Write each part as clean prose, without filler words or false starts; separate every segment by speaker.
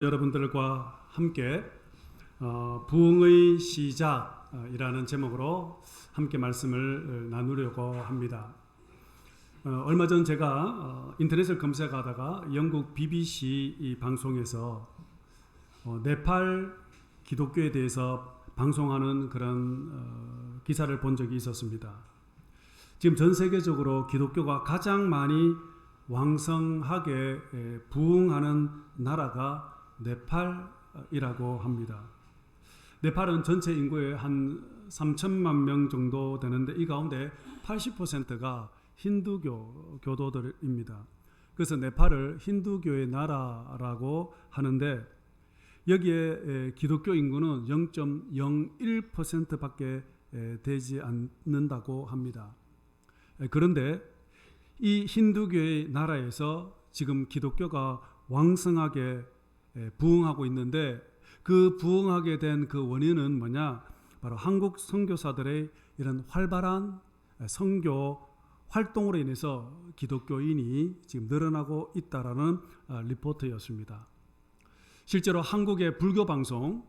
Speaker 1: 여러분들과 함께 부흥의 시작이라는 제목으로 함께 말씀을 나누려고 합니다. 얼마 전 제가 인터넷을 검색하다가 영국 BBC 방송에서 네팔 기독교에 대해서 방송하는 그런 기사를 본 적이 있었습니다. 지금 전 세계적으로 기독교가 가장 많이 왕성하게 부흥하는 나라가 네팔이라고 합니다. 네팔은 전체 인구의 한 3천만 명 정도 되는데 이 가운데 80%가 힌두교 교도들입니다. 그래서 네팔을 힌두교의 나라라고 하는데 여기에 기독교 인구는 0.01%밖에 되지 않는다고 합니다. 그런데 이 힌두교의 나라에서 지금 기독교가 왕성하게 부흥하고 있는데 그 부흥하게 된 그 원인은 뭐냐? 바로 한국 선교사들의 이런 활발한 선교 활동으로 인해서 기독교인이 지금 늘어나고 있다라는 리포트였습니다. 실제로 한국의 불교 방송,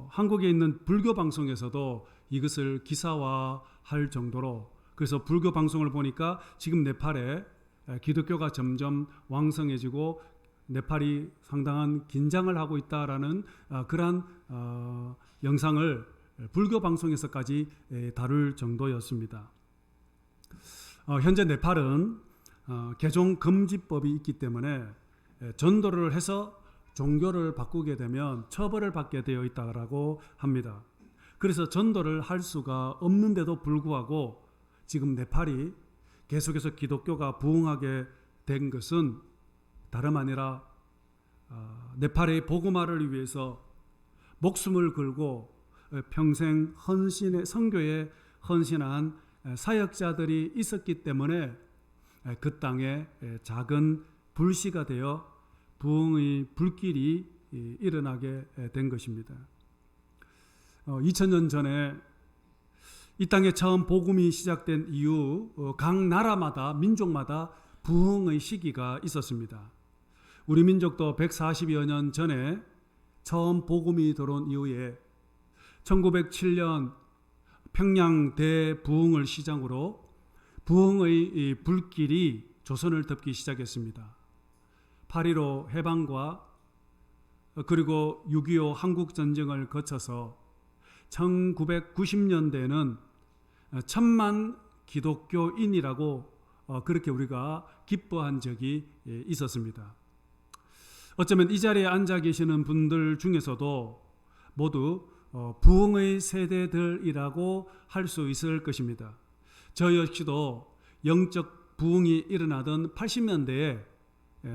Speaker 1: 한국에 있는 불교 방송에서도 이것을 기사화할 정도로, 그래서 불교 방송을 보니까 지금 네팔에 기독교가 점점 왕성해지고 네팔이 상당한 긴장을 하고 있다라는 그러한 영상을 불교 방송에서까지 다룰 정도였습니다. 현재 네팔은 개종 금지법이 있기 때문에 전도를 해서 종교를 바꾸게 되면 처벌을 받게 되어 있다고 합니다. 그래서 전도를 할 수가 없는데도 불구하고 지금 네팔이 계속해서 기독교가 부흥하게 된 것은 다름 아니라 네팔의 복음화를 위해서 목숨을 걸고 평생 선교에 헌신한 사역자들이 있었기 때문에 그 땅에 작은 불씨가 되어 부흥의 불길이 일어나게 된 것입니다. 2000년 전에 이 땅에 처음 복음이 시작된 이후 각 나라마다 민족마다 부흥의 시기가 있었습니다. 우리 민족도 140여 년 전에 처음 복음이 들어온 이후에 1907년 평양 대부흥을 시작으로 부흥의 불길이 조선을 덮기 시작했습니다. 8.15 해방과 그리고 6.25 한국전쟁을 거쳐서 1990년대에는 1000만 기독교인이라고 그렇게 우리가 기뻐한 적이 있었습니다. 어쩌면 이 자리에 앉아 계시는 분들 중에서도 모두 부흥의 세대들이라고 할 수 있을 것입니다. 저 역시도 영적 부흥이 일어나던 80년대에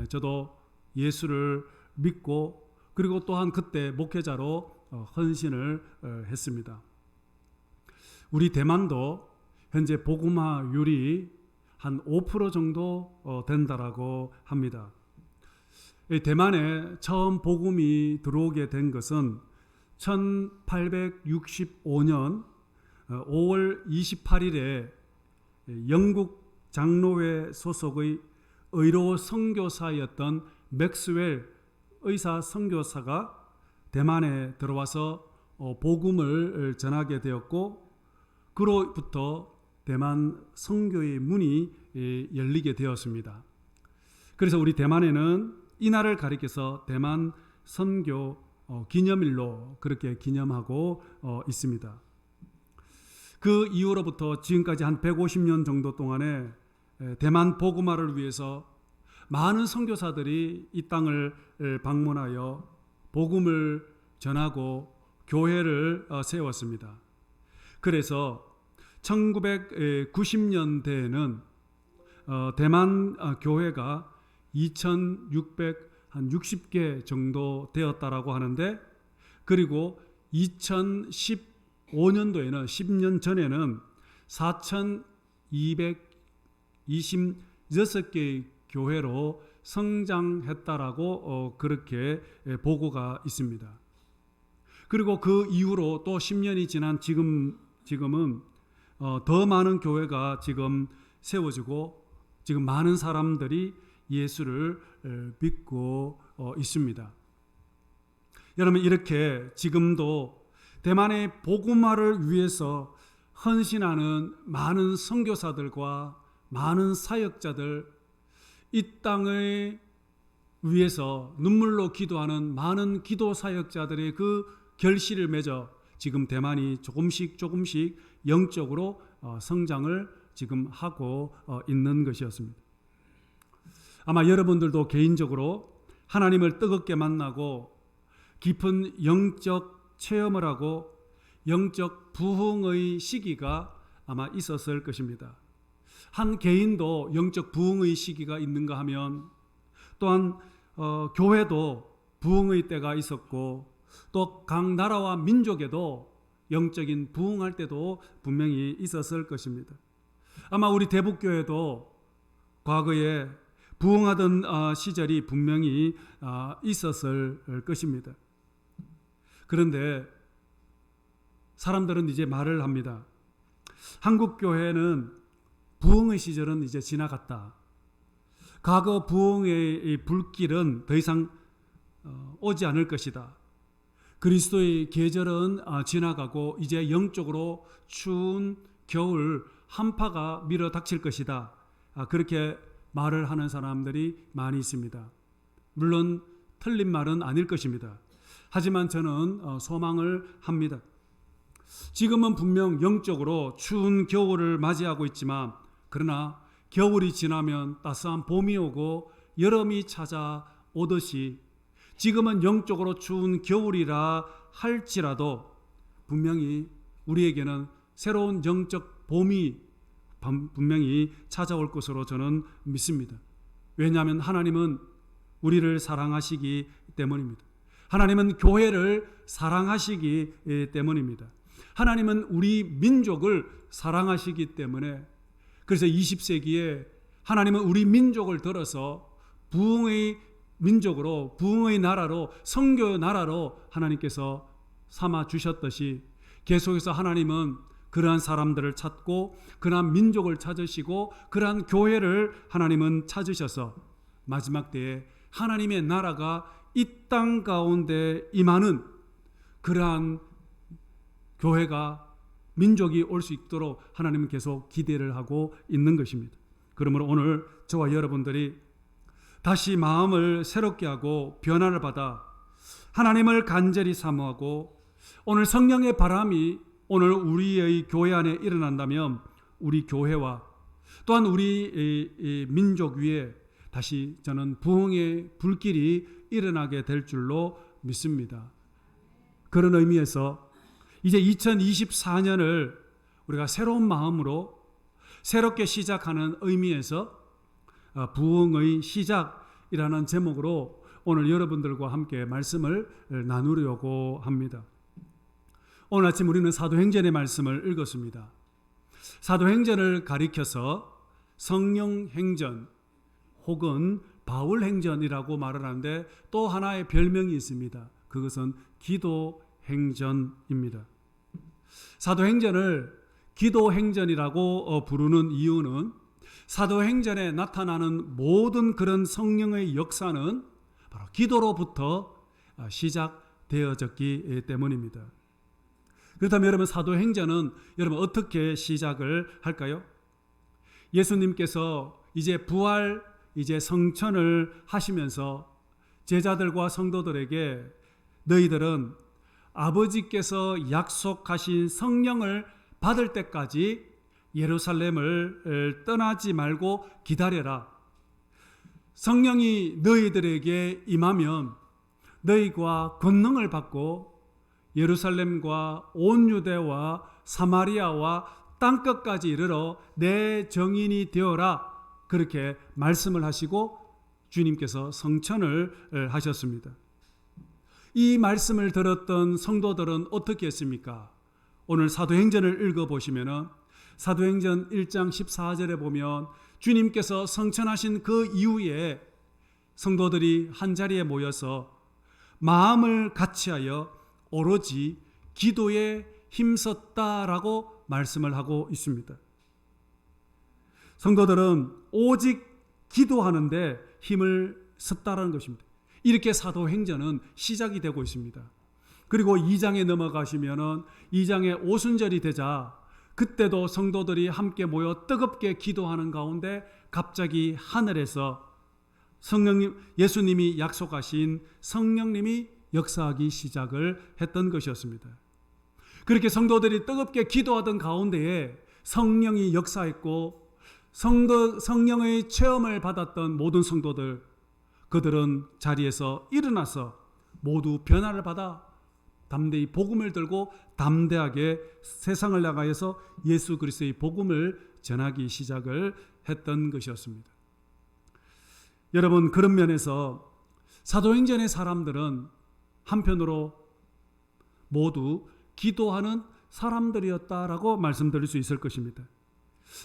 Speaker 1: 저도 예수를 믿고 그리고 또한 그때 목회자로 헌신을 했습니다. 우리 대만도 현재 복음화율이 한 5% 정도 된다라고 합니다. 대만에 처음 복음이 들어오게 된 것은 1865년 5월 28일에 영국 장로회 소속의 의로 선교사였던 맥스웰 의사 선교사가 대만에 들어와서 복음을 전하게 되었고 그로부터 대만 선교의 문이 열리게 되었습니다. 그래서 우리 대만에는 이날을 가리켜서 대만 선교 기념일로 그렇게 기념하고 있습니다. 그 이후로부터 지금까지 한 150년 정도 동안에 대만 복음화를 위해서 많은 선교사들이 이 땅을 방문하여 복음을 전하고 교회를 세웠습니다. 그래서 1990년대에는 대만 교회가 2660개 정도 되었다라고 하는데 그리고 2015년도에는 10년 전에는 4226개의 교회로 성장했다라고 그렇게 보고가 있습니다. 그리고 그 이후로 또 10년이 지난 지금은 더 많은 교회가 지금 세워지고 지금 많은 사람들이 예수를 믿고 있습니다. 여러분, 이렇게 지금도 대만의 복음화를 위해서 헌신하는 많은 선교사들과 많은 사역자들, 이 땅을 위해서 눈물로 기도하는 많은 기도 사역자들의 그 결실을 맺어 지금 대만이 조금씩 영적으로 성장을 지금 하고 있는 것이었습니다. 아마 여러분들도 개인적으로 하나님을 뜨겁게 만나고 깊은 영적 체험을 하고 영적 부흥의 시기가 아마 있었을 것입니다. 한 개인도 영적 부흥의 시기가 있는가 하면 또한 교회도 부흥의 때가 있었고 또 각 나라와 민족에도 영적인 부흥할 때도 분명히 있었을 것입니다. 아마 우리 대북교회도 과거에 부흥하던 시절이 분명히 있었을 것입니다. 그런데 사람들은 이제 말을 합니다. 한국 교회는 부흥의 시절은 이제 지나갔다. 과거 부흥의 불길은 더 이상 오지 않을 것이다. 그리스도의 계절은 지나가고 이제 영적으로 추운 겨울 한파가 밀어 닥칠 것이다. 그렇게 말을 하는 사람들이 많이 있습니다. 물론 틀린 말은 아닐 것입니다. 하지만 저는 소망을 합니다. 지금은 분명 영적으로 추운 겨울을 맞이하고 있지만 그러나 겨울이 지나면 따스한 봄이 오고 여름이 찾아오듯이 지금은 영적으로 추운 겨울이라 할지라도 분명히 우리에게는 새로운 영적 봄이 분명히 찾아올 것으로 저는 믿습니다. 왜냐하면 하나님은 우리를 사랑하시기 때문입니다. 하나님은 교회를 사랑하시기 때문입니다. 하나님은 우리 민족을 사랑하시기 때문에 그래서 20세기에 하나님은 우리 민족을 들어서 부흥의 민족으로 부흥의 나라로 선교의 나라로 하나님께서 삼아 주셨듯이 계속해서 하나님은 그러한 사람들을 찾고 그러한 민족을 찾으시고 그러한 교회를 하나님은 찾으셔서 마지막 때에 하나님의 나라가 이 땅 가운데 임하는 그러한 교회가 민족이 올 수 있도록 하나님은 계속 기대를 하고 있는 것입니다. 그러므로 오늘 저와 여러분들이 다시 마음을 새롭게 하고 변화를 받아 하나님을 간절히 사모하고 오늘 성령의 바람이 오늘 우리의 교회 안에 일어난다면 우리 교회와 또한 우리 민족 위에 다시 저는 부흥의 불길이 일어나게 될 줄로 믿습니다. 그런 의미에서 이제 2024년을 우리가 새로운 마음으로 새롭게 시작하는 의미에서 부흥의 시작이라는 제목으로 오늘 여러분들과 함께 말씀을 나누려고 합니다. 오늘 아침 우리는 사도행전의 말씀을 읽었습니다. 사도행전을 가리켜서 성령행전 혹은 바울행전이라고 말을 하는데 또 하나의 별명이 있습니다. 그것은 기도행전입니다. 사도행전을 기도행전이라고 부르는 이유는 사도행전에 나타나는 모든 그런 성령의 역사는 바로 기도로부터 시작되어졌기 때문입니다. 그렇다면 여러분 사도행전은 여러분 어떻게 시작을 할까요? 예수님께서 이제 부활 이제 성천을 하시면서 제자들과 성도들에게 너희들은 아버지께서 약속하신 성령을 받을 때까지 예루살렘을 떠나지 말고 기다려라. 성령이 너희들에게 임하면 너희가 권능을 받고 예루살렘과 온 유대와 사마리아와 땅끝까지 이르러 내 증인이 되어라. 그렇게 말씀을 하시고 주님께서 성천을 하셨습니다. 이 말씀을 들었던 성도들은 어떻게 했습니까? 오늘 사도행전을 읽어보시면 사도행전 1장 14절에 보면 주님께서 성천하신 그 이후에 성도들이 한자리에 모여서 마음을 같이하여 오로지 기도에 힘썼다라고 말씀을 하고 있습니다. 성도들은 오직 기도하는데 힘을 썼다라는 것입니다. 이렇게 사도행전은 시작이 되고 있습니다. 그리고 2장에 넘어가시면은 2장에 오순절이 되자 그때도 성도들이 함께 모여 뜨겁게 기도하는 가운데 갑자기 하늘에서 성령님, 예수님이 약속하신 성령님이 역사하기 시작을 했던 것이었습니다. 그렇게 성도들이 뜨겁게 기도하던 가운데에 성령이 역사했고 성령의 체험을 받았던 모든 성도들, 그들은 자리에서 일어나서 모두 변화를 받아 담대히 복음을 들고 담대하게 세상을 나가서 예수 그리스도의 복음을 전하기 시작을 했던 것이었습니다. 여러분, 그런 면에서 사도행전의 사람들은 한편으로 모두 기도하는 사람들이었다라고 말씀드릴 수 있을 것입니다.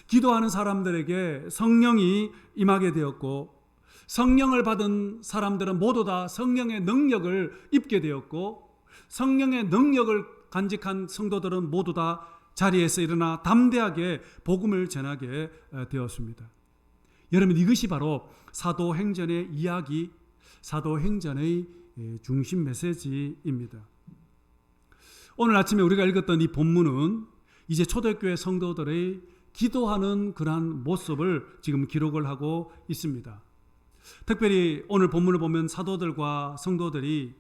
Speaker 1: 기도하는 사람들에게 성령이 임하게 되었고 성령을 받은 사람들은 모두 다 성령의 능력을 입게 되었고 성령의 능력을 간직한 성도들은 모두 다 자리에서 일어나 담대하게 복음을 전하게 되었습니다. 여러분, 이것이 바로 사도행전의 이야기, 사도행전의 중심 메시지입니다. 오늘 아침에 우리가 읽었던 이 본문은 이제 초대교회 성도들의 기도하는 그러한 모습을 지금 기록을 하고 있습니다. 특별히 오늘 본문을 보면 사도들과 성도들이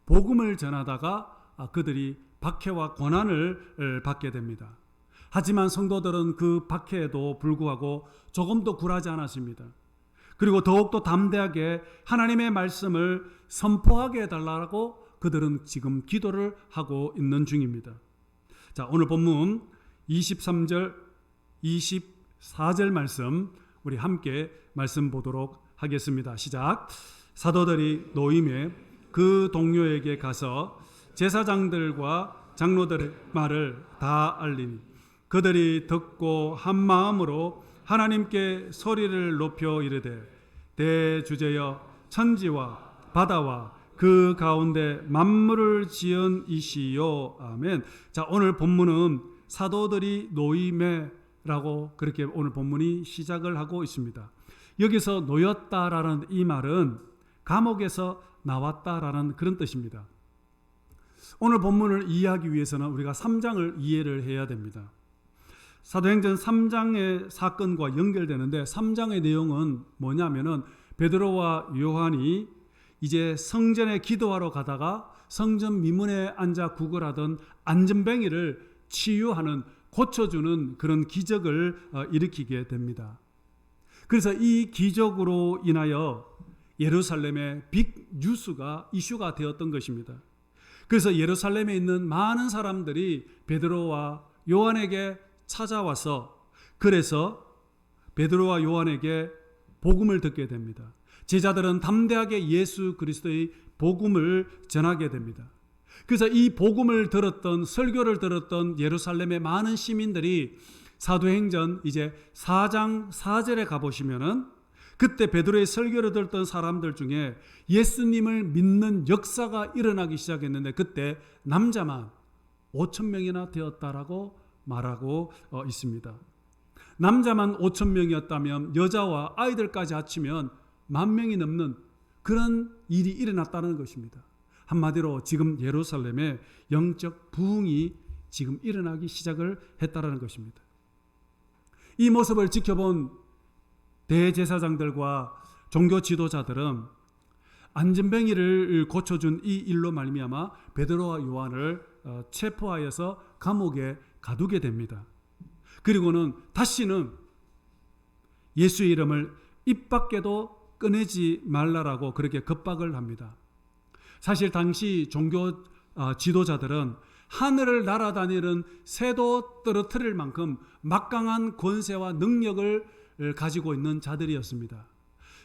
Speaker 1: 복음을 전하다가 그들이 박해와 고난을 받게 됩니다. 하지만 성도들은 그 박해에도 불구하고 조금도 굴하지 않았습니다. 그리고 더욱더 담대하게 하나님의 말씀을 선포하게 해달라고 그들은 지금 기도를 하고 있는 중입니다. 자, 오늘 본문 23절, 24절 말씀 우리 함께 말씀 보도록 하겠습니다. 시작. 사도들이 노임에 그 동료에게 가서 제사장들과 장로들의 말을 다 알리니 그들이 듣고 한 마음으로 하나님께 소리를 높여 이르되 대주제여 천지와 바다와 그 가운데 만물을 지은 이시요. 아멘. 자, 오늘 본문은 사도들이 노임에라고 그렇게 오늘 본문이 시작을 하고 있습니다. 여기서 놓였다라는 이 말은 감옥에서 나왔다라는 그런 뜻입니다. 오늘 본문을 이해하기 위해서는 우리가 3장을 이해를 해야 됩니다. 사도행전 3장의 사건과 연결되는데 3장의 내용은 뭐냐면은 베드로와 요한이 이제 성전에 기도하러 가다가 성전 미문에 앉아 구걸하던 안전뱅이를 치유하는, 고쳐주는 그런 기적을 일으키게 됩니다. 그래서 이 기적으로 인하여 예루살렘의 빅 뉴스가 이슈가 되었던 것입니다. 그래서 예루살렘에 있는 많은 사람들이 베드로와 요한에게 찾아와서 그래서 베드로와 요한에게 복음을 듣게 됩니다. 제자들은 담대하게 예수 그리스도의 복음을 전하게 됩니다. 그래서 이 복음을 들었던, 설교를 들었던 예루살렘의 많은 시민들이 사도행전 이제 4장 4절에 가보시면은 그때 베드로의 설교를 들었던 사람들 중에 예수님을 믿는 역사가 일어나기 시작했는데 그때 남자만 5,000명이나 되었다라고 말하고 있습니다. 남자만 5,000명이었다면 여자와 아이들까지 합치면 10,000명이 넘는 그런 일이 일어났다는 것입니다. 한마디로 지금 예루살렘에 영적 부흥이 지금 일어나기 시작을 했다는 것입니다. 이 모습을 지켜본 대제사장들과 종교 지도자들은 안전뱅이를 고쳐준 이 일로 말미암아 베드로와 요한을 체포하여서 감옥에 가두게 됩니다. 그리고는 다시는 예수의 이름을 입 밖에도 꺼내지 말라라고 그렇게 겁박을 합니다. 사실 당시 종교 지도자들은 하늘을 날아다니는 새도 떨어뜨릴 만큼 막강한 권세와 능력을 가지고 있는 자들이었습니다.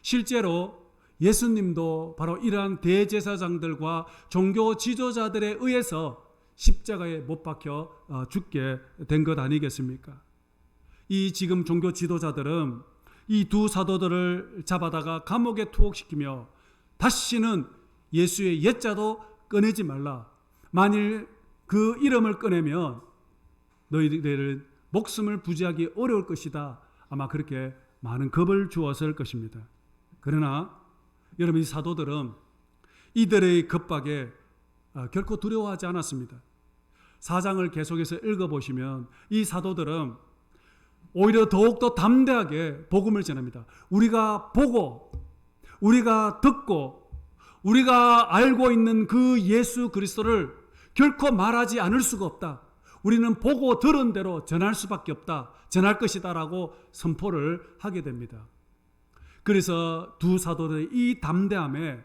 Speaker 1: 실제로 예수님도 바로 이러한 대제사장들과 종교 지도자들에 의해서 십자가에 못 박혀 죽게 된 것 아니겠습니까? 이 지금 종교 지도자들은 이 두 사도들을 잡아다가 감옥에 투옥시키며 다시는 예수의 옛자도 꺼내지 말라. 만일 그 이름을 꺼내면 너희들은 목숨을 부지하기 어려울 것이다. 아마 그렇게 많은 겁을 주었을 것입니다. 그러나 여러분, 이 사도들은 이들의 겁박에 결코 두려워하지 않았습니다. 4장을 계속해서 읽어보시면 이 사도들은 오히려 더욱더 담대하게 복음을 전합니다. 우리가 보고, 우리가 듣고, 우리가 알고 있는 그 예수 그리스도를 결코 말하지 않을 수가 없다. 우리는 보고 들은 대로 전할 수밖에 없다. 전할 것이다 라고 선포를 하게 됩니다. 그래서 두 사도들의 이 담대함에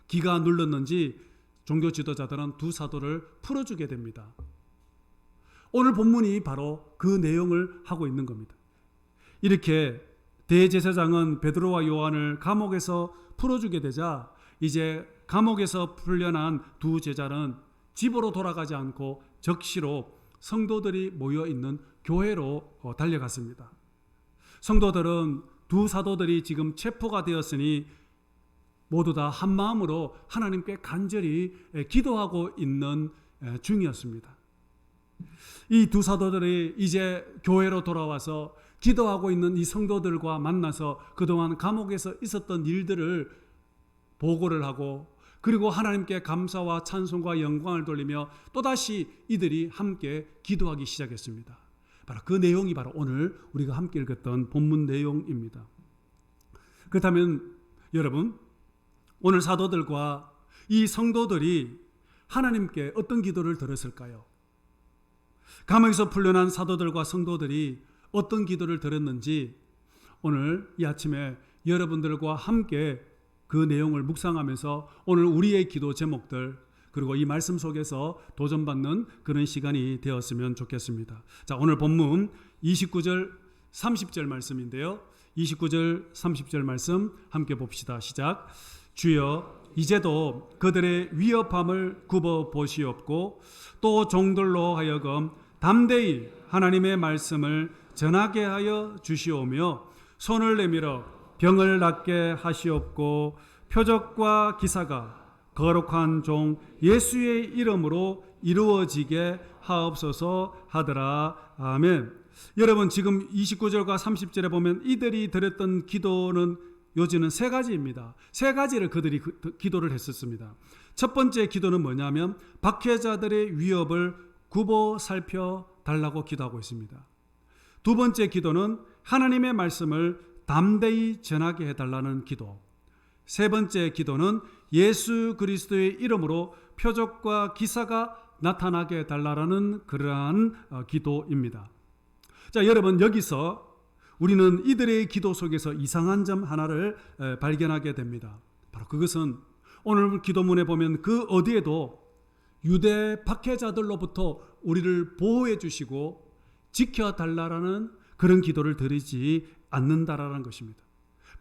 Speaker 1: 기가 눌렀는지 종교 지도자들은 두 사도를 풀어주게 됩니다. 오늘 본문이 바로 그 내용을 하고 있는 겁니다. 이렇게 대제사장은 베드로와 요한을 감옥에서 풀어주게 되자 이제 감옥에서 풀려난 두 제자는 집으로 돌아가지 않고 적시로 성도들이 모여있는 교회로 달려갔습니다. 성도들은 두 사도들이 지금 체포가 되었으니 모두 다 한마음으로 하나님께 간절히 기도하고 있는 중이었습니다. 이 두 사도들이 이제 교회로 돌아와서 기도하고 있는 이 성도들과 만나서 그동안 감옥에서 있었던 일들을 보고를 하고 그리고 하나님께 감사와 찬송과 영광을 돌리며 또다시 이들이 함께 기도하기 시작했습니다. 바로 그 내용이 바로 오늘 우리가 함께 읽었던 본문 내용입니다. 그렇다면 여러분, 오늘 사도들과 이 성도들이 하나님께 어떤 기도를 드렸을까요? 감옥에서 풀려난 사도들과 성도들이 어떤 기도를 드렸는지 오늘 이 아침에 여러분들과 함께 그 내용을 묵상하면서 오늘 우리의 기도 제목들 그리고 이 말씀 속에서 도전받는 그런 시간이 되었으면 좋겠습니다. 자, 오늘 본문 29절 30절 말씀인데요. 29절 30절 말씀 함께 봅시다. 시작. 주여 이제도 그들의 위협함을 굽어 보시옵고 또 종들로 하여금 담대히 하나님의 말씀을 전하게 하여 주시오며 손을 내밀어 병을 낫게 하시옵고 표적과 기사가 거룩한 종 예수의 이름으로 이루어지게 하옵소서 하더라. 아멘. 여러분 지금 29절과 30절에 보면 이들이 드렸던 기도는 요지는 세 가지입니다. 세 가지를 그들이 기도를 했었습니다. 첫 번째 기도는 뭐냐면 박해자들의 위협을 굽어 살펴 달라고 기도하고 있습니다. 두 번째 기도는 하나님의 말씀을 담대히 전하게 해달라는 기도. 세 번째 기도는 예수 그리스도의 이름으로 표적과 기사가 나타나게 해달라는 그러한 기도입니다. 자, 여러분 여기서 우리는 이들의 기도 속에서 이상한 점 하나를 발견하게 됩니다. 바로 그것은 오늘 기도문에 보면 그 어디에도 유대 박해자들로부터 우리를 보호해 주시고 지켜달라는 그런 기도를 드리지 않는다라는 것입니다.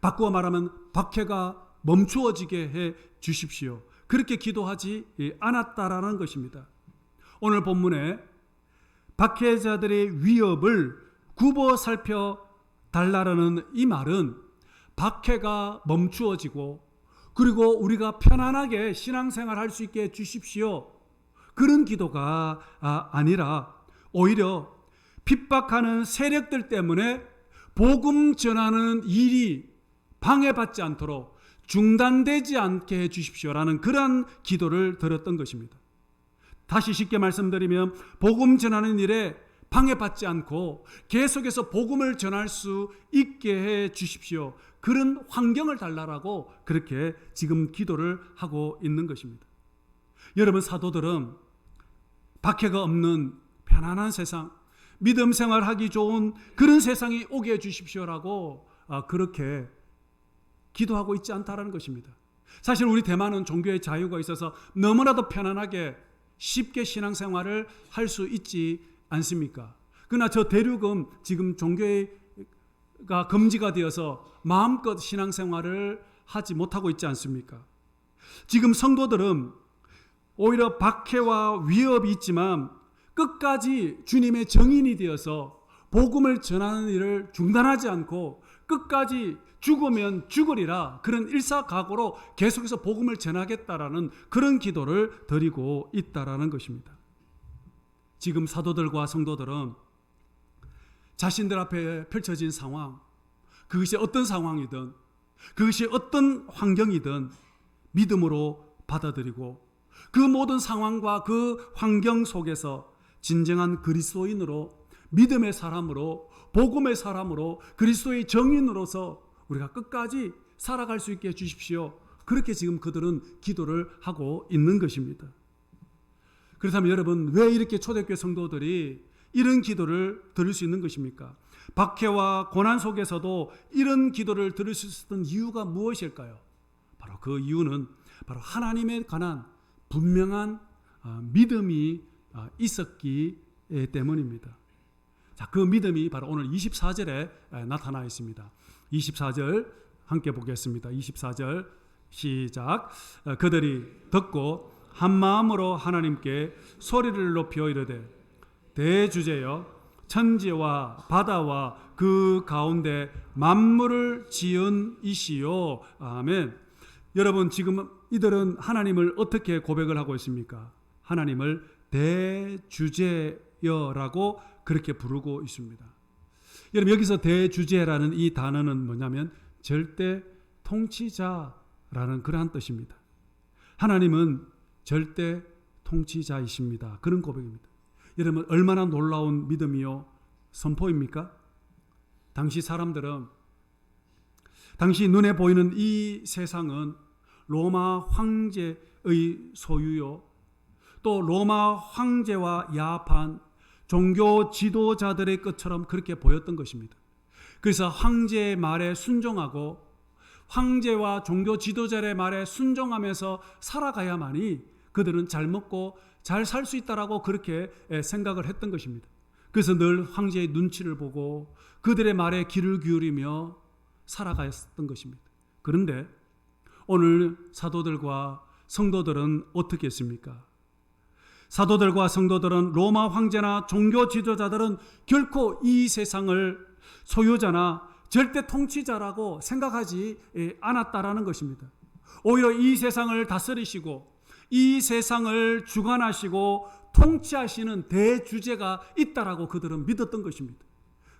Speaker 1: 바꾸어 말하면 박해가 멈추어지게 해 주십시오. 그렇게 기도하지 않았다라는 것입니다. 오늘 본문에 박해자들의 위협을 굽어 살펴 달라라는 이 말은 박해가 멈추어지고 그리고 우리가 편안하게 신앙생활 할 수 있게 해 주십시오. 그런 기도가 아니라 오히려 핍박하는 세력들 때문에 복음 전하는 일이 방해받지 않도록 중단되지 않게 해 주십시오라는 그러한 기도를 드렸던 것입니다. 다시 쉽게 말씀드리면 복음 전하는 일에 방해받지 않고 계속해서 복음을 전할 수 있게 해 주십시오. 그런 환경을 달라라고 그렇게 지금 기도를 하고 있는 것입니다. 여러분 사도들은 박해가 없는 편안한 세상, 믿음 생활하기 좋은 그런 세상이 오게 해 주십시오라고 그렇게 기도하고 있지 않다라는 것입니다. 사실 우리 대만은 종교의 자유가 있어서 너무나도 편안하게 쉽게 신앙생활을 할 수 있지 않습니까? 그러나 저 대륙은 지금 종교가 금지가 되어서 마음껏 신앙생활을 하지 못하고 있지 않습니까? 지금 성도들은 오히려 박해와 위협이 있지만 끝까지 주님의 증인이 되어서 복음을 전하는 일을 중단하지 않고 끝까지 죽으면 죽으리라 그런 일사각오로 계속해서 복음을 전하겠다라는 그런 기도를 드리고 있다라는 것입니다. 지금 사도들과 성도들은 자신들 앞에 펼쳐진 상황, 그것이 어떤 상황이든 그것이 어떤 환경이든 믿음으로 받아들이고 그 모든 상황과 그 환경 속에서 진정한 그리스도인으로, 믿음의 사람으로, 복음의 사람으로, 그리스도의 정인으로서 우리가 끝까지 살아갈 수 있게 해주십시오. 그렇게 지금 그들은 기도를 하고 있는 것입니다. 그렇다면 여러분, 왜 이렇게 초대교회 성도들이 이런 기도를 드릴 수 있는 것입니까? 박해와 고난 속에서도 이런 기도를 드릴 수 있었던 이유가 무엇일까요? 바로 그 이유는 바로 하나님에 관한 분명한 믿음이 있었기 때문입니다. 자, 그 믿음이 바로 오늘 24절에 나타나 있습니다. 24절 함께 보겠습니다. 24절 시작. 그들이 듣고 한 마음으로 하나님께 소리를 높여 이르되 대주제여 천지와 바다와 그 가운데 만물을 지은 이시요. 아멘. 여러분, 지금 이들은 하나님을 어떻게 고백을 하고 있습니까? 하나님을 대주제여라고 그렇게 부르고 있습니다. 여러분, 여기서 대주제라는 이 단어는 뭐냐면 절대 통치자라는 그러한 뜻입니다. 하나님은 절대 통치자이십니다. 그런 고백입니다. 여러분, 얼마나 놀라운 믿음이요 선포입니까? 당시 사람들은, 당시 눈에 보이는 이 세상은 로마 황제의 소유요, 또 로마 황제와 야합한 종교 지도자들의 것처럼 그렇게 보였던 것입니다. 그래서 황제의 말에 순종하고 황제와 종교 지도자의 말에 순종하면서 살아가야만이 그들은 잘 먹고 잘 살 수 있다라고 그렇게 생각을 했던 것입니다. 그래서 늘 황제의 눈치를 보고 그들의 말에 귀를 기울이며 살아갔던 것입니다. 그런데 오늘 사도들과 성도들은 어떻게 했습니까? 사도들과 성도들은 로마 황제나 종교 지도자들은 결코 이 세상을 소유자나 절대 통치자라고 생각하지 않았다라는 것입니다. 오히려 이 세상을 다스리시고 이 세상을 주관하시고 통치하시는 대주제가 있다라고 그들은 믿었던 것입니다.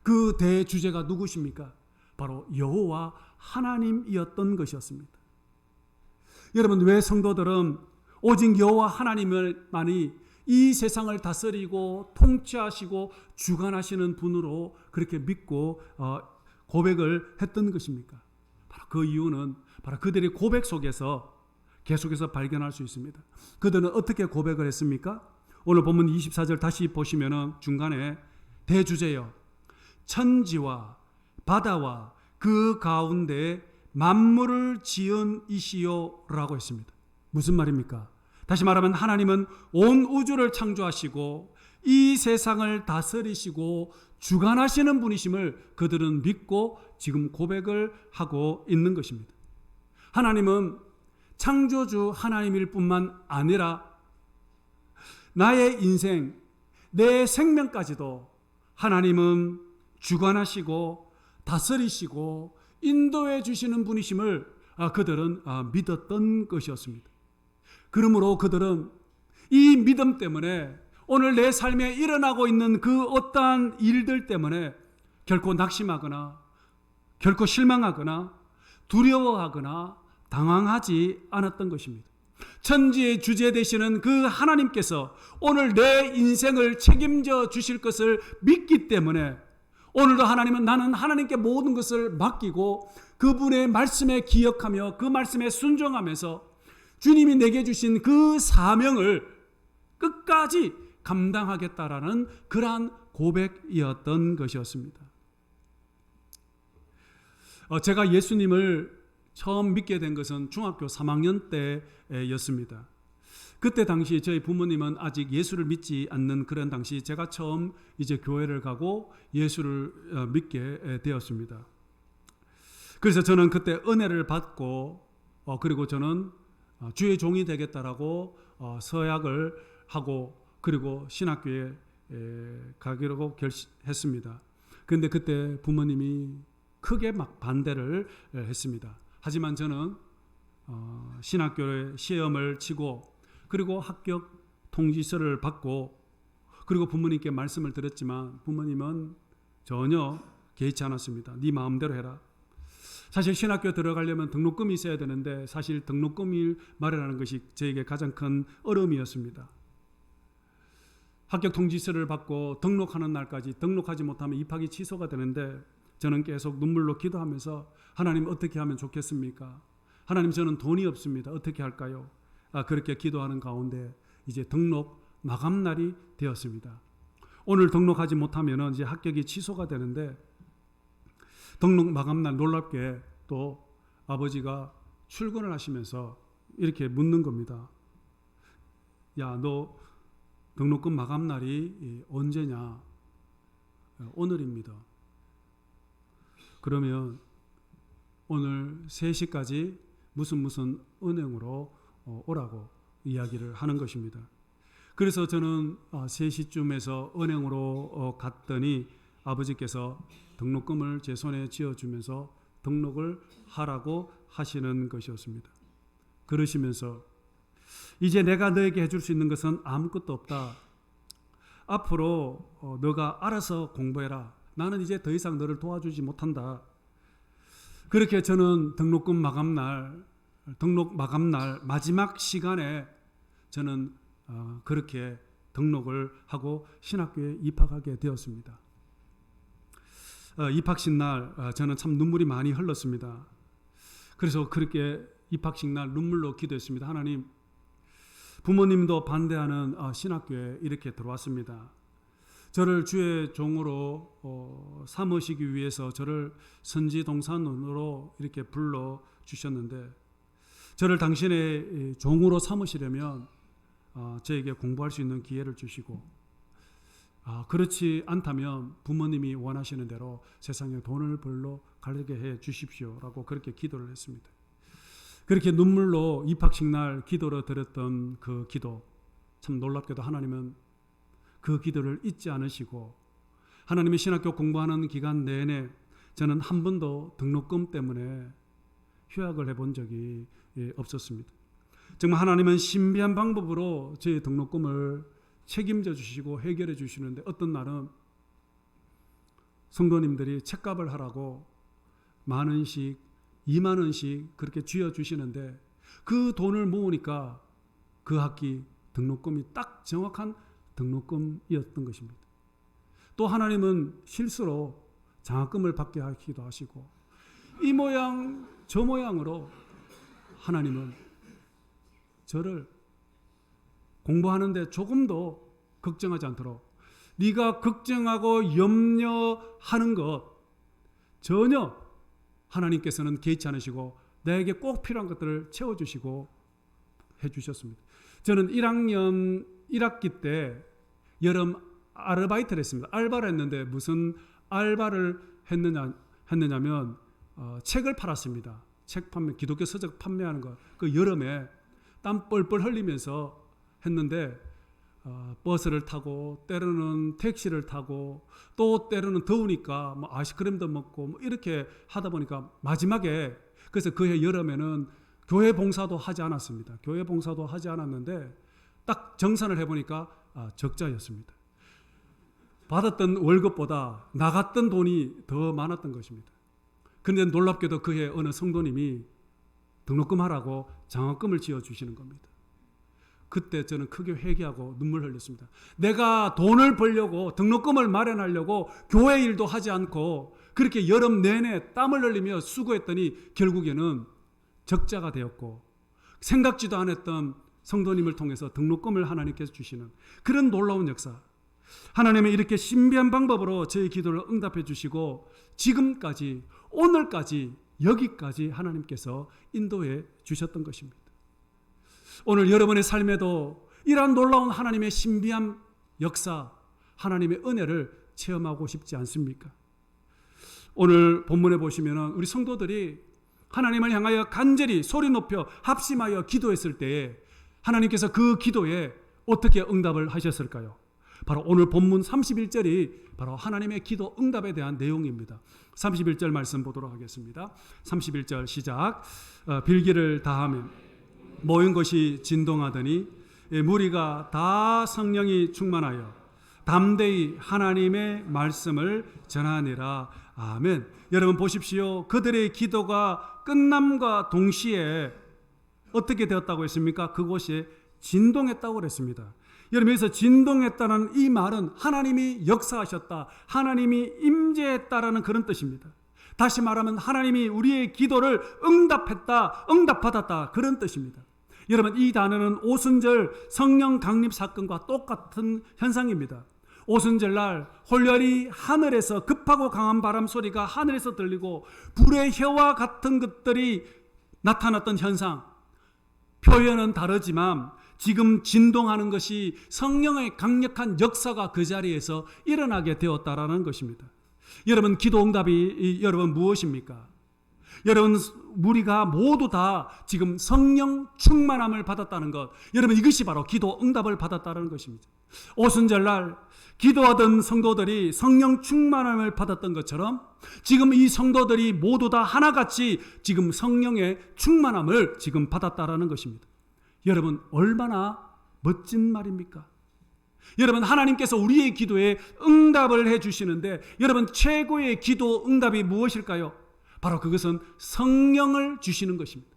Speaker 1: 그 대주제가 누구십니까? 바로 여호와 하나님이었던 것이었습니다. 여러분, 왜 성도들은 오직 여호와 하나님을만이 이 세상을 다스리고 통치하시고 주관하시는 분으로 그렇게 믿고 고백을 했던 것입니까? 바로 그 이유는 바로 그들의 고백 속에서 계속해서 발견할 수 있습니다. 그들은 어떻게 고백을 했습니까? 오늘 본문 24절 다시 보시면은 중간에 대주제여 천지와 바다와 그 가운데 만물을 지은 이시요라고 했습니다. 무슨 말입니까? 다시 말하면 하나님은 온 우주를 창조하시고 이 세상을 다스리시고 주관하시는 분이심을 그들은 믿고 지금 고백을 하고 있는 것입니다. 하나님은 창조주 하나님일 뿐만 아니라 나의 인생, 내 생명까지도 하나님은 주관하시고 다스리시고 인도해 주시는 분이심을 그들은 믿었던 것이었습니다. 그러므로 그들은 이 믿음 때문에 오늘 내 삶에 일어나고 있는 그 어떠한 일들 때문에 결코 낙심하거나 결코 실망하거나 두려워하거나 당황하지 않았던 것입니다. 천지의 주제 되시는 그 하나님께서 오늘 내 인생을 책임져 주실 것을 믿기 때문에 오늘도 하나님은 나는 하나님께 모든 것을 맡기고 그분의 말씀에 기억하며 그 말씀에 순종하면서 주님이 내게 주신 그 사명을 끝까지 감당하겠다라는 그러한 고백이었던 것이었습니다. 제가 예수님을 처음 믿게 된 것은 중학교 3학년 때였습니다. 그때 당시 저희 부모님은 아직 예수를 믿지 않는 그런 당시 제가 처음 이제 교회를 가고 예수를 믿게 되었습니다. 그래서 저는 그때 은혜를 받고 그리고 저는 주의 종이 되겠다라고 서약을 하고 그리고 신학교에 가기로 결심했습니다. 그런데 그때 부모님이 크게 막 반대를 했습니다. 하지만 저는 신학교에 시험을 치고 그리고 합격 통지서를 받고 그리고 부모님께 말씀을 드렸지만 부모님은 전혀 개의치 않았습니다. 네 마음대로 해라. 사실 신학교 들어가려면 등록금이 있어야 되는데 사실 등록금을 마련하는 것이 저에게 가장 큰 어려움이었습니다. 합격 통지서를 받고 등록하는 날까지 등록하지 못하면 입학이 취소가 되는데 저는 계속 눈물로 기도하면서 하나님 어떻게 하면 좋겠습니까? 하나님 저는 돈이 없습니다. 어떻게 할까요? 그렇게 기도하는 가운데 이제 등록 마감날이 되었습니다. 오늘 등록하지 못하면 이제 합격이 취소가 되는데 등록 마감날 놀랍게 또 아버지가 출근을 하시면서 이렇게 묻는 겁니다. 야, 너 등록금 마감날이 언제냐? 오늘입니다. 그러면 오늘 3시까지 무슨 은행으로 오라고 이야기를 하는 것입니다. 그래서 저는 3시쯤에서 은행으로 갔더니 아버지께서 등록금을 제 손에 쥐어주면서 등록을 하라고 하시는 것이었습니다. 그러시면서 이제 내가 너에게 해줄 수 있는 것은 아무것도 없다. 앞으로 너가 알아서 공부해라. 나는 이제 더 이상 너를 도와주지 못한다. 그렇게 저는 등록 마감날 마지막 시간에 저는 그렇게 등록을 하고 신학교에 입학하게 되었습니다. 입학식 날 저는 참 눈물이 많이 흘렀습니다. 그래서 그렇게 입학식 날 눈물로 기도했습니다. 하나님, 부모님도 반대하는 신학교에 이렇게 들어왔습니다. 저를 주의 종으로 삼으시기 위해서 저를 선지동산으로 이렇게 불러주셨는데 저를 당신의 종으로 삼으시려면 저에게 공부할 수 있는 기회를 주시고 그렇지 않다면 부모님이 원하시는 대로 세상에 돈을 벌러 가게 해 주십시오라고 그렇게 기도를 했습니다. 그렇게 눈물로 입학식 날 기도로 드렸던 그 기도, 참 놀랍게도 하나님은 그 기도를 잊지 않으시고 하나님의 신학교 공부하는 기간 내내 저는 한 번도 등록금 때문에 휴학을 해본 적이 없었습니다. 정말 하나님은 신비한 방법으로 제 등록금을 책임져 주시고 해결해 주시는데 어떤 날은 성도님들이 책값을 하라고 10,000원씩 20,000원씩 그렇게 쥐어 주시는데 그 돈을 모으니까 그 학기 등록금이 딱 정확한 등록금이었던 것입니다. 또 하나님은 실수로 장학금을 받게 하기도 하시고 이 모양 저 모양으로 하나님은 저를 공부하는데 조금도 걱정하지 않도록 네가 걱정하고 염려하는 것 전혀 하나님께서는 개의치 않으시고 나에게 꼭 필요한 것들을 채워주시고 해주셨습니다. 저는 1학년 1학기 때 여름 아르바이트를 했습니다. 알바를 했는데 무슨 알바를 했느냐면 책을 팔았습니다. 책 판매, 기독교 서적 판매하는 거. 그 여름에 땀 뻘뻘 흘리면서 했는데 버스를 타고 때로는 택시를 타고 또 때로는 더우니까 뭐 아이스크림도 먹고 뭐 이렇게 하다 보니까 마지막에 그래서 그해 여름에는 교회 봉사도 하지 않았습니다. 교회 봉사도 하지 않았는데 딱 정산을 해보니까 적자였습니다. 받았던 월급보다 나갔던 돈이 더 많았던 것입니다. 그런데 놀랍게도 그해 어느 성도님이 등록금 하라고 장학금을 지어주시는 겁니다. 그때 저는 크게 회개하고 눈물 흘렸습니다. 내가 돈을 벌려고 등록금을 마련하려고 교회 일도 하지 않고 그렇게 여름 내내 땀을 흘리며 수고했더니 결국에는 적자가 되었고 생각지도 않았던 성도님을 통해서 등록금을 하나님께서 주시는 그런 놀라운 역사. 하나님은 이렇게 신비한 방법으로 저의 기도를 응답해 주시고 지금까지 오늘까지 여기까지 하나님께서 인도해 주셨던 것입니다. 오늘 여러분의 삶에도 이러한 놀라운 하나님의 신비한 역사, 하나님의 은혜를 체험하고 싶지 않습니까? 오늘 본문에 보시면 우리 성도들이 하나님을 향하여 간절히 소리 높여 합심하여 기도했을 때에 하나님께서 그 기도에 어떻게 응답을 하셨을까요? 바로 오늘 본문 31절이 바로 하나님의 기도 응답에 대한 내용입니다. 31절 말씀 보도록 하겠습니다. 31절 시작. 빌기를 다하며 모인 것이 진동하더니 무리가 다 성령이 충만하여 담대히 하나님의 말씀을 전하니라. 아멘. 여러분 보십시오. 그들의 기도가 끝남과 동시에 어떻게 되었다고 했습니까? 그곳이 진동했다고 그랬습니다. 여러분, 여기서 진동했다는 이 말은 하나님이 역사하셨다, 하나님이 임재했다라는 그런 뜻입니다. 다시 말하면 하나님이 우리의 기도를 응답했다, 응답받았다, 그런 뜻입니다. 여러분, 이 단어는 오순절 성령 강림 사건과 똑같은 현상입니다. 오순절 날 홀열이 하늘에서 급하고 강한 바람 소리가 하늘에서 들리고 불의 혀와 같은 것들이 나타났던 현상, 표현은 다르지만 지금 진동하는 것이 성령의 강력한 역사가 그 자리에서 일어나게 되었다라는 것입니다. 여러분, 기도 응답이 여러분 무엇입니까? 여러분, 우리가 모두 다 지금 성령 충만함을 받았다는 것, 여러분, 이것이 바로 기도 응답을 받았다는 것입니다. 오순절날 기도하던 성도들이 성령 충만함을 받았던 것처럼 지금 이 성도들이 모두 다 하나같이 지금 성령의 충만함을 지금 받았다라는 것입니다. 여러분, 얼마나 멋진 말입니까? 여러분, 하나님께서 우리의 기도에 응답을 해주시는데, 여러분, 최고의 기도 응답이 무엇일까요? 바로 그것은 성령을 주시는 것입니다.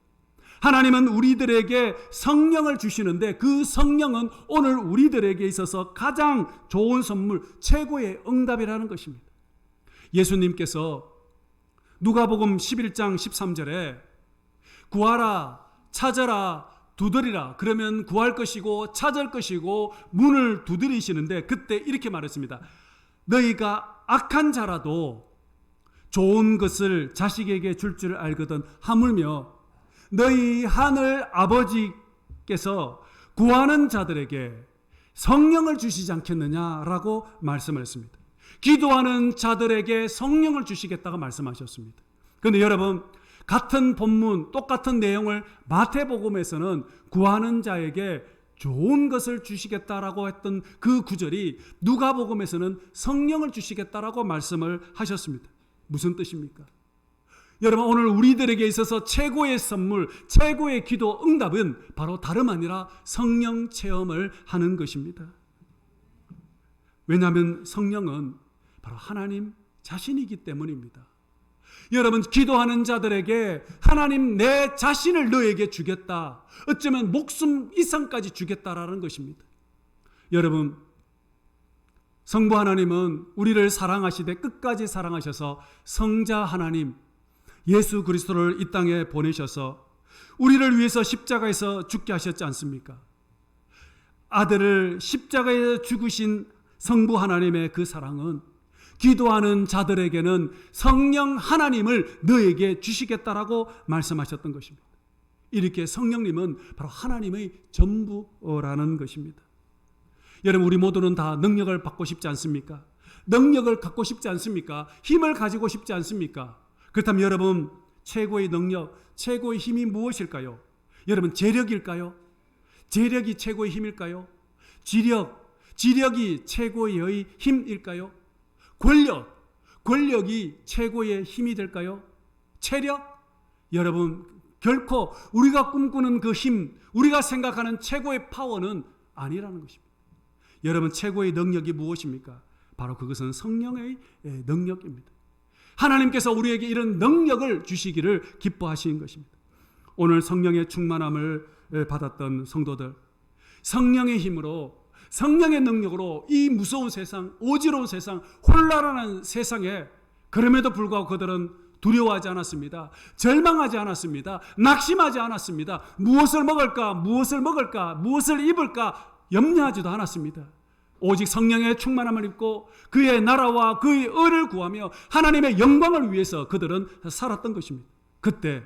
Speaker 1: 하나님은 우리들에게 성령을 주시는데, 그 성령은 오늘 우리들에게 있어서 가장 좋은 선물, 최고의 응답이라는 것입니다. 예수님께서 누가복음 11장 13절에 구하라, 찾아라, 두드리라, 그러면 구할 것이고 찾을 것이고 문을 두드리시는데, 그때 이렇게 말했습니다. 너희가 악한 자라도 좋은 것을 자식에게 줄 줄 알거든 하물며 너희 하늘 아버지께서 구하는 자들에게 성령을 주시지 않겠느냐라고 말씀을 했습니다. 기도하는 자들에게 성령을 주시겠다고 말씀하셨습니다. 그런데 여러분, 같은 본문, 똑같은 내용을 마태복음에서는 구하는 자에게 좋은 것을 주시겠다라고 했던 그 구절이 누가복음에서는 성령을 주시겠다라고 말씀을 하셨습니다. 무슨 뜻입니까? 여러분, 오늘 우리들에게 있어서 최고의 선물, 최고의 기도 응답은 바로 다름 아니라 성령 체험을 하는 것입니다. 왜냐하면 성령은 바로 하나님 자신이기 때문입니다. 여러분, 기도하는 자들에게 하나님 내 자신을 너에게 주겠다, 어쩌면 목숨 이상까지 주겠다라는 것입니다. 여러분, 성부 하나님은 우리를 사랑하시되 끝까지 사랑하셔서 성자 하나님 예수 그리스도를 이 땅에 보내셔서 우리를 위해서 십자가에서 죽게 하셨지 않습니까? 아들을 십자가에 죽으신 성부 하나님의 그 사랑은 기도하는 자들에게는 성령 하나님을 너에게 주시겠다라고 말씀하셨던 것입니다. 이렇게 성령님은 바로 하나님의 전부라는 것입니다. 여러분, 우리 모두는 다 능력을 받고 싶지 않습니까? 능력을 갖고 싶지 않습니까? 힘을 가지고 싶지 않습니까? 그렇다면 여러분, 최고의 능력, 최고의 힘이 무엇일까요? 여러분, 재력일까요? 재력이 최고의 힘일까요? 지력이 최고의 힘일까요? 권력이 최고의 힘이 될까요? 체력? 여러분, 결코 우리가 꿈꾸는 그 힘, 우리가 생각하는 최고의 파워는 아니라는 것입니다. 여러분, 최고의 능력이 무엇입니까? 바로 그것은 성령의 능력입니다. 하나님께서 우리에게 이런 능력을 주시기를 기뻐하신 것입니다. 오늘 성령의 충만함을 받았던 성도들, 성령의 힘으로, 성령의 능력으로 이 무서운 세상, 어지러운 세상, 혼란한 세상에 그럼에도 불구하고 그들은 두려워하지 않았습니다. 절망하지 않았습니다. 낙심하지 않았습니다. 무엇을 먹을까, 무엇을 입을까 염려하지도 않았습니다. 오직 성령의 충만함을 입고 그의 나라와 그의 의를 구하며 하나님의 영광을 위해서 그들은 살았던 것입니다. 그때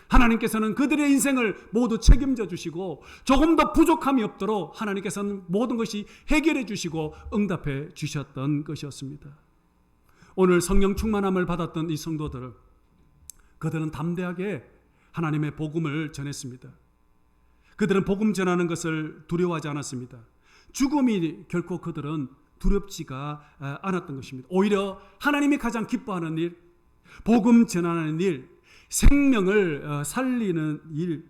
Speaker 1: 하나님께서는 그들의 인생을 모두 책임져 주시고 조금 더 부족함이 없도록 하나님께서는 모든 것이 해결해 주시고 응답해 주셨던 것이었습니다. 오늘 성령 충만함을 받았던 이 성도들을, 그들은 담대하게 하나님의 복음을 전했습니다. 그들은 복음 전하는 것을 두려워하지 않았습니다. 죽음이 결코 그들은 두렵지가 않았던 것입니다. 오히려 하나님이 가장 기뻐하는 일, 복음 전하는 일, 생명을 살리는 일,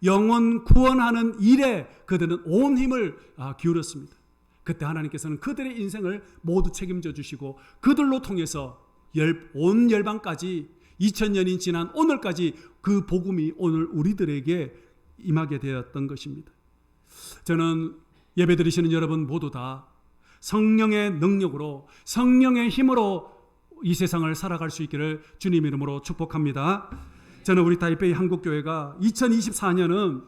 Speaker 1: 영혼 구원하는 일에 그들은 온 힘을 기울였습니다. 그때 하나님께서는 그들의 인생을 모두 책임져 주시고 그들로 통해서 온 열방까지 2000년이 지난 오늘까지 그 복음이 오늘 우리들에게 임하게 되었던 것입니다. 저는 예배 드리시는 여러분 모두 다 성령의 능력으로, 성령의 힘으로 이 세상을 살아갈 수 있기를 주님 이름으로 축복합니다. 저는 우리 타이베이 한국교회가 2024년은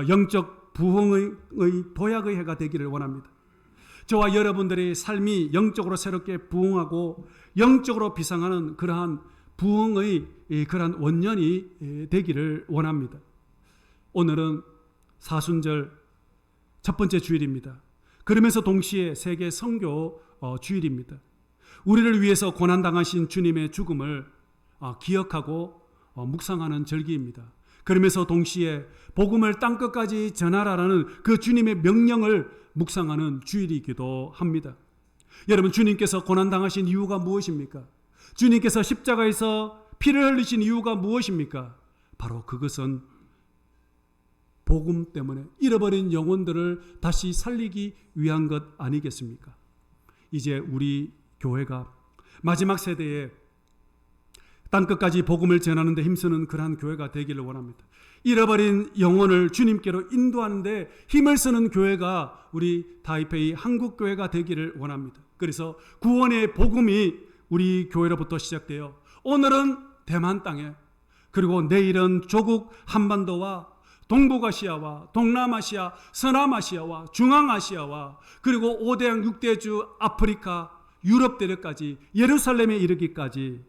Speaker 1: 영적 부흥의 도약의 해가 되기를 원합니다. 저와 여러분들의 삶이 영적으로 새롭게 부흥하고 영적으로 비상하는 그러한 부흥의 그러한 원년이 되기를 원합니다. 오늘은 사순절 첫 번째 주일입니다. 그러면서 동시에 세계 선교 주일입니다. 우리를 위해서 고난당하신 주님의 죽음을 기억하고 묵상하는 절기입니다. 그러면서 동시에 복음을 땅끝까지 전하라는 그 주님의 명령을 묵상하는 주일이기도 합니다. 여러분, 주님께서 고난당하신 이유가 무엇입니까? 주님께서 십자가에서 피를 흘리신 이유가 무엇입니까? 바로 그것은 복음 때문에 잃어버린 영혼들을 다시 살리기 위한 것 아니겠습니까? 이제 우리 교회가 마지막 세대에 땅끝까지 복음을 전하는 데 힘쓰는 그러한 교회가 되기를 원합니다. 잃어버린 영혼을 주님께로 인도하는 데 힘을 쓰는 교회가 우리 타이페이 한국교회가 되기를 원합니다. 그래서 구원의 복음이 우리 교회로부터 시작되어 오늘은 대만 땅에, 그리고 내일은 조국 한반도와 동북아시아와 동남아시아, 서남아시아와 중앙아시아와 그리고 5대양 6대주 아프리카, 유럽 대륙까지, 예루살렘에 이르기까지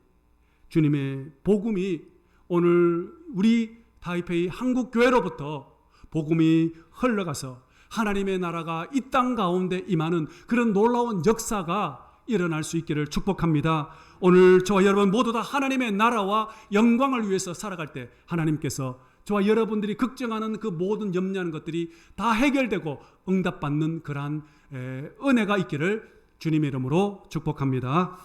Speaker 1: 주님의 복음이 오늘 우리 타이페이 한국교회로부터 복음이 흘러가서 하나님의 나라가 이 땅 가운데 임하는 그런 놀라운 역사가 일어날 수 있기를 축복합니다. 오늘 저와 여러분 모두 다 하나님의 나라와 영광을 위해서 살아갈 때 하나님께서 저와 여러분들이 걱정하는 그 모든 염려하는 것들이 다 해결되고 응답받는 그러한 은혜가 있기를 주님의 이름으로 축복합니다.